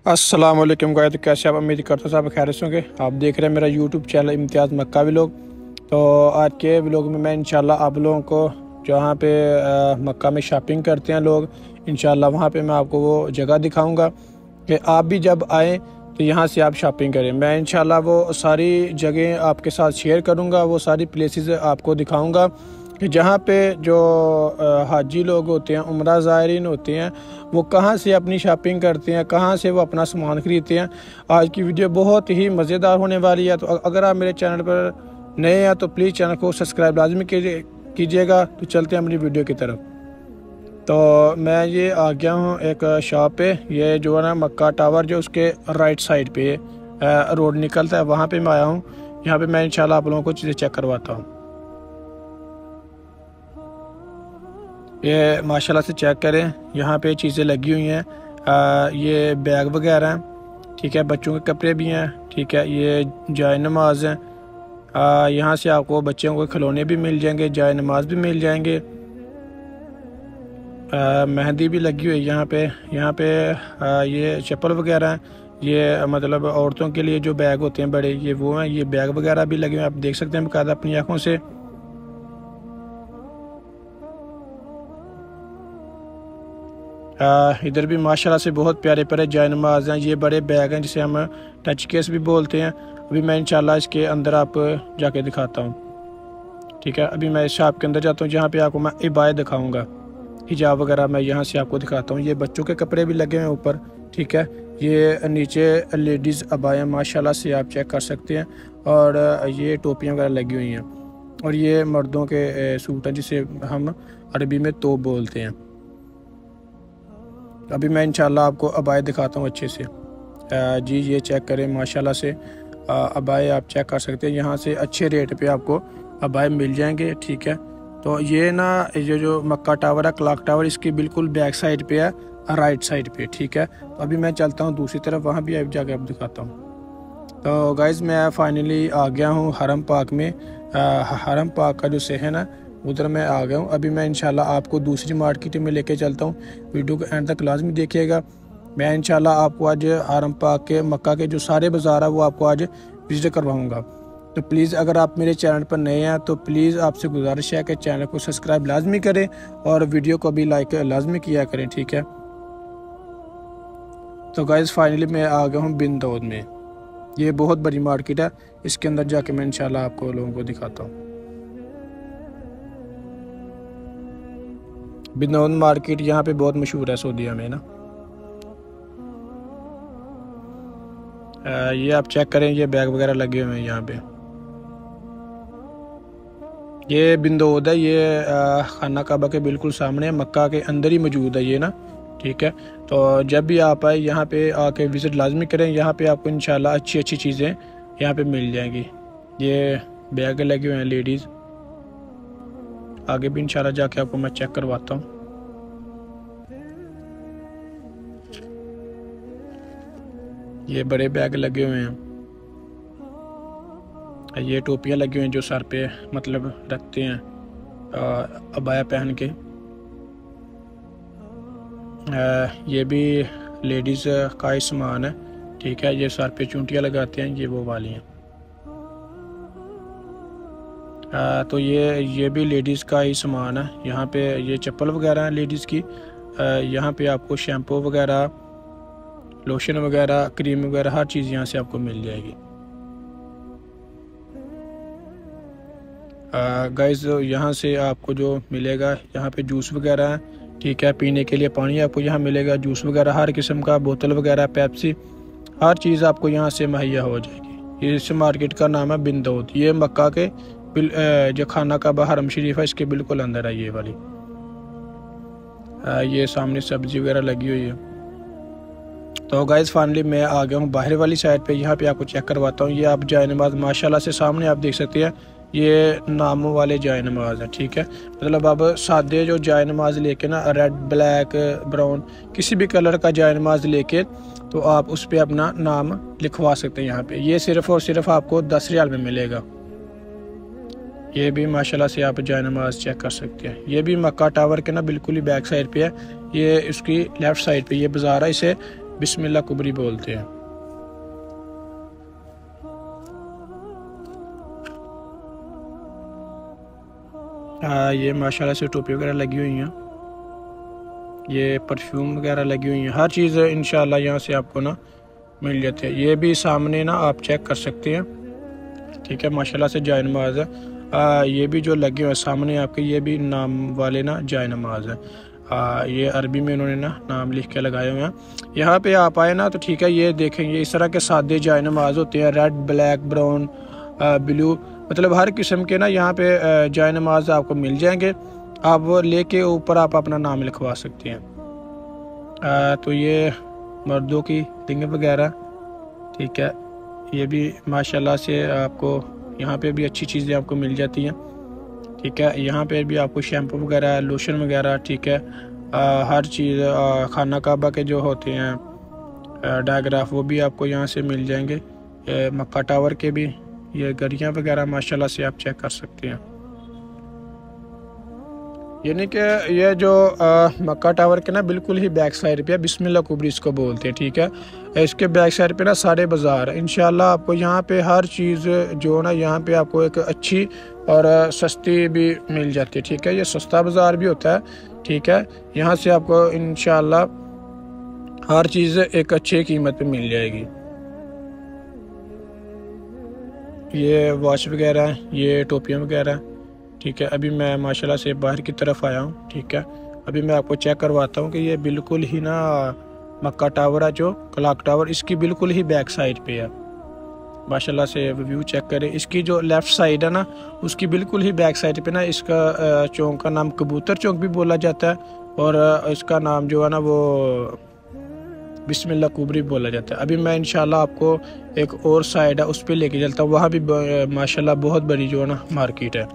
अस्सलामुअलैकुम गाइस, तो कैसे आप? उम्मीद करता हूँ सब खैर से होंगे। आप देख रहे हैं मेरा यूट्यूब चैनल इम्तियाज़ मक्का व्लॉग। तो आज के व्लॉग में मैं इंशाल्लाह आप लोगों को जहाँ पे मक्का में शॉपिंग करते हैं लोग, इंशाल्लाह वहाँ पे मैं आपको वो जगह दिखाऊंगा कि आप भी जब आएँ तो यहाँ से आप शॉपिंग करें। मैं इंशाल्लाह वो सारी जगह आपके साथ शेयर करूँगा, वो सारी प्लेसेस आपको दिखाऊँगा कि जहाँ पे जो हाजी लोग होते हैं, उम्रा ज़ायरीन होते हैं, वो कहाँ से अपनी शॉपिंग करते हैं, कहाँ से वो अपना सामान ख़रीदते हैं। आज की वीडियो बहुत ही मज़ेदार होने वाली है। तो अगर आप मेरे चैनल पर नए हैं तो प्लीज़ चैनल को सब्सक्राइब लाजमी कीजिएगा। तो चलते हैं अपनी वीडियो की तरफ। तो मैं ये आ गया हूँ एक शॉप पे, ये जो है ना मक्का टावर, जो उसके राइट साइड पे रोड निकलता है, वहाँ पे मैं आया हूँ। यहाँ पे मैं इंशाल्लाह आप लोगों को चीज़ें चेक करवाता हूँ। ये माशाल्लाह से चेक करें, यहाँ पे चीज़ें लगी हुई हैं। ये बैग वगैरह हैं, ठीक है, बच्चों के कपड़े भी हैं, ठीक है। ये जाय नमाज हैं, यहाँ से आपको बच्चों को खिलौने भी मिल जाएंगे, जाय नमाज भी मिल जाएंगे। मेहंदी भी लगी हुई है यहाँ पे ये चप्पल वगैरह हैं। ये मतलब औरतों के लिए जो बैग होते हैं बड़े, ये वो हैं। ये बैग वगैरह भी लगे हुए हैं, आप देख सकते हैं बकायदा अपनी आँखों से। इधर भी माशाल्लाह से बहुत प्यारे प्यारे जाय नमाज हैं। ये बड़े बैग हैं जिसे हम टच केस भी बोलते हैं। अभी मैं इंशाल्लाह इसके अंदर आप जाके दिखाता हूँ, ठीक है। अभी मैं इस शॉप के अंदर जाता हूँ, जहाँ पे आपको मैं इबाया दिखाऊंगा, हिजाब वगैरह मैं यहाँ से आपको दिखाता हूँ। ये बच्चों के कपड़े भी लगे हुए हैं ऊपर, ठीक है। ये नीचे लेडीज़ अबाया माशाल्लाह से आप चेक कर सकते हैं। और ये टोपियाँ वगैरह लगी हुई हैं। और ये मर्दों के सूट हैं जिसे हम अरबी में तोप बोलते हैं। अभी मैं इंशाल्लाह आपको अबाया दिखाता हूँ अच्छे से। जी ये चेक करें माशाल्लाह से, अबाया आप चेक कर सकते हैं। यहाँ से अच्छे रेट पे आपको अबाया मिल जाएंगे, ठीक है। तो ये ना ये जो मक्का टावर है, क्लॉक टावर, इसकी बिल्कुल बैक साइड पे है, राइट साइड पे, ठीक है। तो अभी मैं चलता हूँ दूसरी तरफ, वहाँ भी अब जाके आप दिखाता हूँ। तो गाइज़ मैं फाइनली आ गया हूँ हरम पाक में। हरम पाक का जो सहन है उधर मैं आ गया हूँ। अभी मैं इंशाल्लाह आपको दूसरी मार्केट में लेके चलता हूँ। वीडियो को एंड तक लाजमी देखिएगा। मैं इंशाल्लाह आपको आज हरम पाक के मक्का के जो सारे बाज़ार है वो आपको आज विजिट करवाऊँगा। तो प्लीज़ अगर आप मेरे चैनल पर नए हैं तो प्लीज़ आपसे गुजारिश है कि चैनल को सब्सक्राइब लाजमी करें और वीडियो को भी लाइक लाजमी किया करें, ठीक है। तो गाइज़ फाइनली मैं आ गया हूँ बिन दाऊद में। ये बहुत बड़ी मार्केट है, इसके अंदर जाके मैं इंशाल्लाह आपको लोगों को दिखाता हूँ। बिन दाऊद मार्केट यहाँ पे बहुत मशहूर है सऊदीया में ना। ये आप चेक करें, ये बैग वगैरह लगे हुए हैं यहाँ पे। ये बिन दाऊद है, ये खाना काबा के बिल्कुल सामने है, मक्का के अंदर ही मौजूद है ये ना, ठीक है। तो जब भी आप आए यहाँ पे आके विज़िट लाजमी करें। यहाँ पे आपको इंशाल्लाह अच्छी अच्छी चीज़ें यहाँ पे मिल जाएंगी। ये बैग लगे हुए हैं लेडीज़, आगे भी इंशाल्लाह जाके आपको मैं चेक करवाता हूँ। ये बड़े बैग लगे हुए हैं। ये टोपियाँ लगी हुई हैं जो सर पे मतलब रखते हैं अबाया पहन के। ये भी लेडीज़ का ही सामान है, ठीक है। ये सर पे चूंटियाँ लगाते हैं, ये वो वाली हैं। तो ये भी लेडीज़ का ही सामान है। यहाँ पे ये चप्पल वगैरह है लेडीज़ की। यहाँ पे आपको शैम्पू वगैरह, लोशन वगैरह, क्रीम वगैरह हर चीज़ यहाँ से आपको मिल जाएगी। गाइस यहाँ से आपको जो मिलेगा, यहाँ पे जूस वगैरह है, ठीक है। पीने के लिए पानी आपको यहाँ मिलेगा, जूस वगैरह हर किस्म का, बोतल वगैरह, पेप्सी, हर चीज़ आपको यहाँ से मुहैया हो जाएगी। इस मार्केट का नाम है बिन दाऊद। ये मक्का के जो खाना काबा हरम शरीफ है इसके बिल्कुल अंदर है ये वाली। ये सामने सब्जी वगैरह लगी हुई है। तो गाइस फाइनली मैं आ गया हूँ बाहर वाली साइड पे। यहाँ पे आपको चेक करवाता हूँ। ये आप जाय नमाज माशाल्लाह से सामने आप देख सकते हैं, ये नामों वाले जाय नमाज है, ठीक है। मतलब अब सादे जो जाय नमाज लेके ना, रेड, ब्लैक, ब्राउन, किसी भी कलर का जाय नमाज लेके तो आप उस पर अपना नाम लिखवा सकते हैं यहाँ पे। ये सिर्फ़ और सिर्फ आपको 10 रियाल में मिलेगा। ये भी माशाल्लाह से आप जाय नमाज चेक कर सकते हैं। ये भी मक्का टावर के ना बिल्कुल ही बैक साइड पे है। ये इसकी लेफ़्ट साइड पे ये बाज़ार है, इसे बिस्मिल्लाह कुबरी बोलते हैं। ये माशाल्लाह से टोपी वगैरह लगी हुई हैं, ये परफ्यूम वगैरह लगी हुई हैं, हर चीज़ इंशाल्लाह यहाँ से आपको ना मिल जाती है। ये भी सामने ना आप चेक कर सकते हैं, ठीक है, माशाल्लाह से जाय नमाज है। ये भी जो लगे हुए सामने आपके, ये भी नाम वाले ना जाय नमाज है। ये अरबी में उन्होंने ना नाम लिख के लगाए हुए हैं। यहाँ पे आप आए ना तो ठीक है, ये देखेंगे इस तरह के सादे जाय नमाज होते हैं, रेड, ब्लैक, ब्राउन, ब्लू, मतलब हर किस्म के ना यहाँ पे जाय नमाज आपको मिल जाएंगे। आप वो लेके ऊपर आप अपना नाम लिखवा सकते हैं। तो ये मर्दों की रिंग वगैरह, ठीक है, ये भी माशाल्लाह से आपको यहाँ पे भी अच्छी चीज़ें आपको मिल जाती हैं, ठीक है। यहाँ पे भी आपको शैम्पू वगैरह, लोशन वगैरह, ठीक है, हर चीज़, खाना काबा के जो होते हैं डायग्राफ, वो भी आपको यहाँ से मिल जाएंगे। मक्का टावर के भी ये घड़ियाँ वगैरह माशाल्लाह से आप चेक कर सकते हैं। यानी कि ये जो मक्का टावर के ना बिल्कुल ही बैक साइड पे है, बिस्मिल्लाह कुबरी इसको बोलते हैं, ठीक है। इसके बैक साइड पे ना सारे बाज़ार, इंशाल्लाह आपको यहाँ पे हर चीज़ जो ना यहाँ पे आपको एक अच्छी और सस्ती भी मिल जाती है, ठीक है। ये सस्ता बाज़ार भी होता है, ठीक है। यहाँ से आपको इंशाल्लाह हर चीज़ एक अच्छी कीमत पे मिल जाएगी। ये वॉच वगैरह, ये टोपियाँ वगैरह, ठीक है। अभी मैं माशाल्लाह से बाहर की तरफ आया हूँ, ठीक है। अभी मैं आपको चेक करवाता हूँ कि ये बिल्कुल ही ना मक्का टावर है, जो क्लॉक टावर, इसकी बिल्कुल ही बैक साइड पे है। माशाल्लाह से व्यू चेक करें, इसकी जो लेफ़्ट साइड है ना, उसकी बिल्कुल ही बैक साइड पे ना इसका चौक का नाम कबूतर चौक भी बोला जाता है, और इसका नाम जो है ना वो बिस्मिल्लाह कुबरी बोला जाता है। अभी मैं इंशाल्लाह आपको एक और साइड है उस पर लेके चलता हूँ, वहाँ भी माशाल्लाह बहुत बड़ी जो है ना मार्केट है।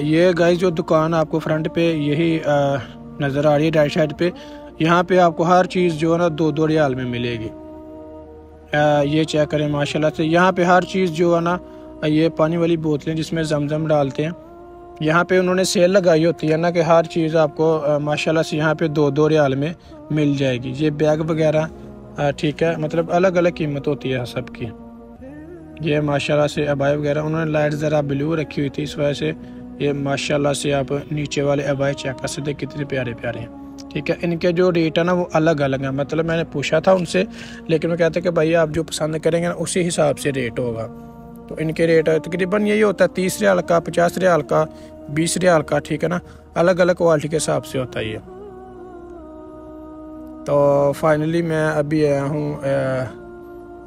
ये गाइस जो दुकान आपको फ्रंट पे यही नज़र आ रही है राइट साइड पे, यहाँ पे आपको हर चीज़ जो है ना 2-2 रियाल में मिलेगी। ये चेक करें माशाल्लाह से, यहाँ पे हर चीज़ जो है ना, ये पानी वाली बोतलें जिसमें जमजम डालते हैं, यहाँ पे उन्होंने सेल लगाई होती है ना कि हर चीज़ आपको माशाल्लाह से यहाँ पे 2-2 रियाल में मिल जाएगी। ये बैग वगैरह, ठीक है, मतलब अलग अलग कीमत होती है सबकी। ये माशाल्लाह से अबाई वगैरह, उन्होंने लाइट ज़रा ब्लू रखी हुई थी, इस वजह से ये माशाल्लाह से आप नीचे वाले अबाई चेक कर सकते कितने प्यारे प्यारे हैं, ठीक है। इनके जो रेट है ना वो अलग अलग हैं, मतलब मैंने पूछा था उनसे, लेकिन वो कहते हैं कि भाई आप जो पसंद करेंगे ना उसी हिसाब से रेट होगा। तो इनके रेट तकरीबन यही होता है 30 रियाल का, 50 रियाल का, 20 रियाल का, ठीक है ना, अलग अलग क्वालिटी के हिसाब से होता है ये। तो फाइनली मैं अभी आया हूँ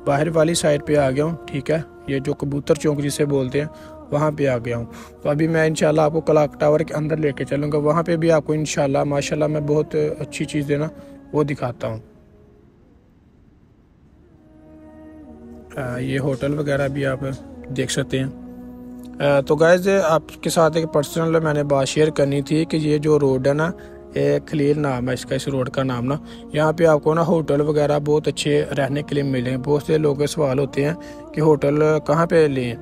बाहर वाली साइड पे आ गया हूँ, ठीक है। ये जो कबूतर चौक जिसे बोलते हैं वहाँ पे आ गया हूँ। तो अभी मैं इंशाल्लाह आपको क्लॉक टावर के अंदर लेके चलूँगा, वहाँ पे भी आपको इंशाल्लाह माशाल्लाह मैं बहुत अच्छी चीज़ें ना वो दिखाता हूँ। ये होटल वगैरह भी आप देख सकते हैं। तो गाइस आपके साथ एक पर्सनल मैंने बात शेयर करनी थी कि ये जो रोड है ना, खलील नाम है इसका, इस रोड का नाम ना, यहाँ पे आपको ना होटल वगैरह बहुत अच्छे रहने के लिए मिलेंगे। बहुत से लोगों के सवाल होते हैं कि होटल कहाँ पे लें,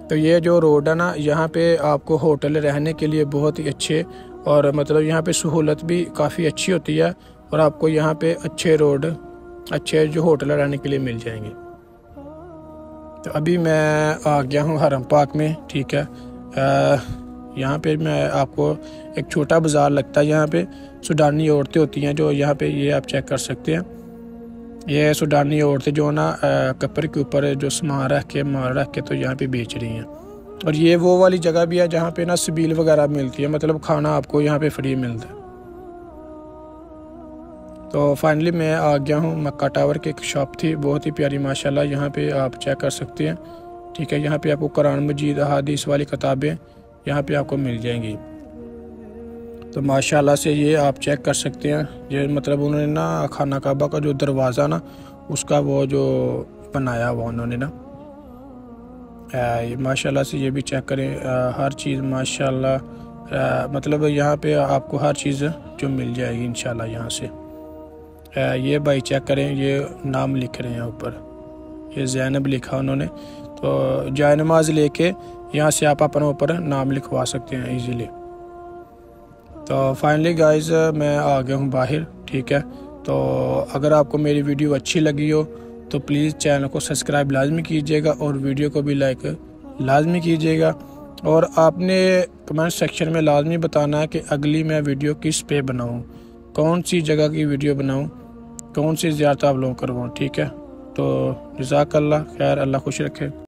तो ये जो रोड है ना, यहाँ पे आपको होटल रहने के लिए बहुत ही अच्छे, और मतलब यहाँ पे सहूलत भी काफ़ी अच्छी होती है, और आपको यहाँ पे अच्छे रोड, अच्छे जो होटल रहने के लिए मिल जाएंगे। तो अभी मैं आ गया हूँ हरम पार्क में, ठीक है। यहाँ पे मैं आपको एक छोटा बाज़ार लगता है, यहाँ पे सूडानी औरतें होती हैं जो यहाँ पे, ये आप चेक कर सकते हैं। ये सूडानी औरतें जो ना कपड़े के ऊपर जो सामान रख के माल रख के तो यहाँ पे बेच रही हैं। और ये वो वाली जगह भी है जहाँ पे ना सबील वगैरह मिलती है, मतलब खाना आपको यहाँ पे फ्री मिलता है। तो फाइनली मैं आ गया हूँ मक्का टावर की एक शॉप थी, बहुत ही प्यारी माशाल्लाह, यहाँ पे आप चेक कर सकते हैं, ठीक है। यहाँ पे आपको कुरान मजीद, अहादीस वाली किताबें यहाँ पे आपको मिल जाएंगी। तो माशाल्लाह से ये आप चेक कर सकते हैं, ये मतलब उन्होंने ना खाना काबा का जो दरवाज़ा ना उसका वो जो बनाया हुआ उन्होंने ना, माशाल्लाह से ये भी चेक करें। हर चीज़ माशाल्लाह, मतलब यहाँ पे आपको हर चीज़ जो मिल जाएगी इंशाल्लाह यहाँ से। ये भाई चेक करें, ये नाम लिख रहे हैं ऊपर, ये ज़ैनब लिखा उन्होंने। तो जाय नमाज लेके यहाँ से आप अपना ऊपर नाम लिखवा सकते हैं इजीली। तो फाइनली गाइस मैं आ गया हूँ बाहर, ठीक है। तो अगर आपको मेरी वीडियो अच्छी लगी हो तो प्लीज़ चैनल को सब्सक्राइब लाजमी कीजिएगा और वीडियो को भी लाइक लाजमी कीजिएगा। और आपने कमेंट सेक्शन में लाजमी बताना है कि अगली मैं वीडियो किस पे बनाऊँ, कौन सी जगह की वीडियो बनाऊँ, कौन सी ज़ियारत आप लोग करवाऊँ, ठीक है। तो जज़ाकल्लाह खैर, अल्लाह खुश रखे।